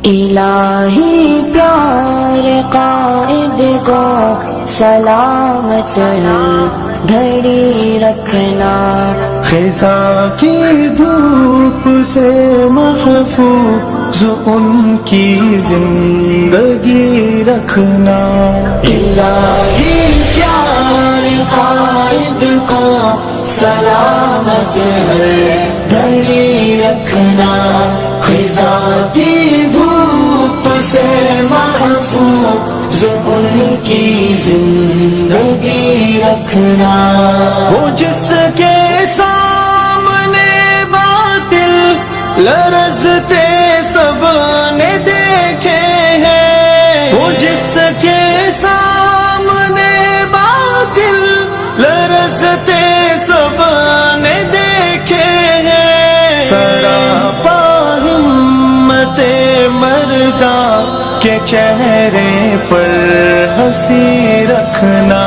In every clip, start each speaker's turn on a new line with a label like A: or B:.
A: الہی پیارے قائد کو سلامت ہر گھڑی رکھنا،
B: خزاں کی دھوپ سے محفوظ ان کی زندگی رکھنا،
A: الہی پیارے قائد کو سلامت ہر گھڑی رکھنا، خزاں کی دھوپ سے محفوظ ان کی زندگی رکھنا،
B: وہ جس کے سامنے باطل لرزتے سب نے دیکھے ہیں، وہ جس کے سامنے باطل لرزتے سب نے دیکھے ہیں، سراپا ہمت مردہ کے چہرے پر ہنسی رکھنا،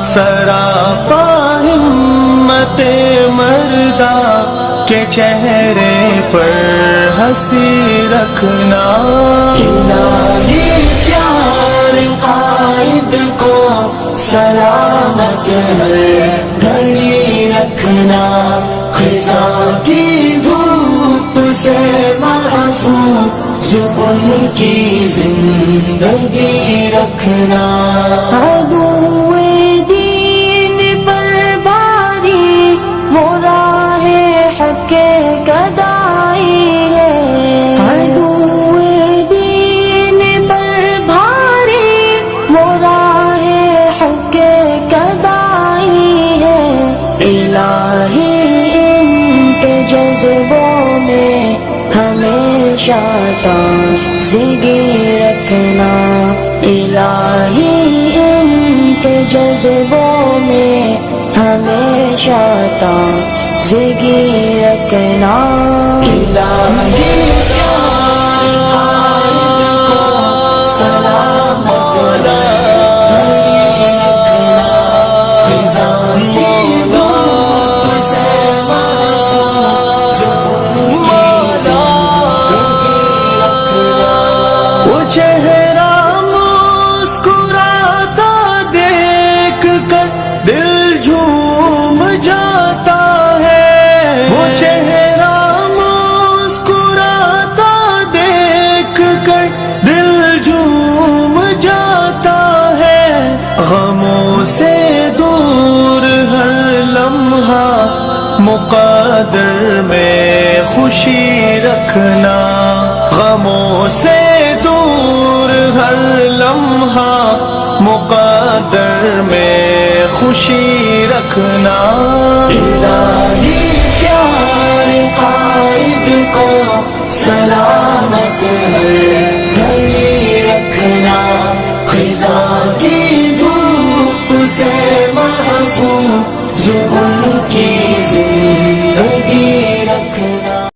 B: سراپا ہمت مردہ کے چہرے پر ہنسی رکھنا،
A: الہی پیارے قائد کو سلامت ہر گھڑی رکھنا، خزاں کی دھوپ سے محفوظ ان کی زندگی رکھنا، عدو دین پر باری وہ راہ حق گدائی ہے، عدو دین پر بھاری وہ راہ حق گدائی ہے، الہی ان کے جذبوں میں ہمیشہ تازگی رکھنا، الہی ان کے جذبوں میں ہمیشہ تازگی رکھنا، الہی پیارے قائد کو سلامت گھڑی رکھنا، خزاں کی دھوپ سے محفوظ ان کی زندگی رکھنا،
B: وہ چہرہ مسکراتا دیکھ کر دل جھوم جاتا ہے، وہ چہرہ مسکراتا دیکھ کر دل جھوم جاتا ہے، غموں سے دور ہر لمحہ مقدر میں خوشی رکھنا، غموں سے دور ہر لمحہ مقدر میں خوشی رکھنا،
A: الہی پیارے قائد کو سلامت ہر گھڑی رکھنا، خزاں کی دھوپ سے محفوظ ان کی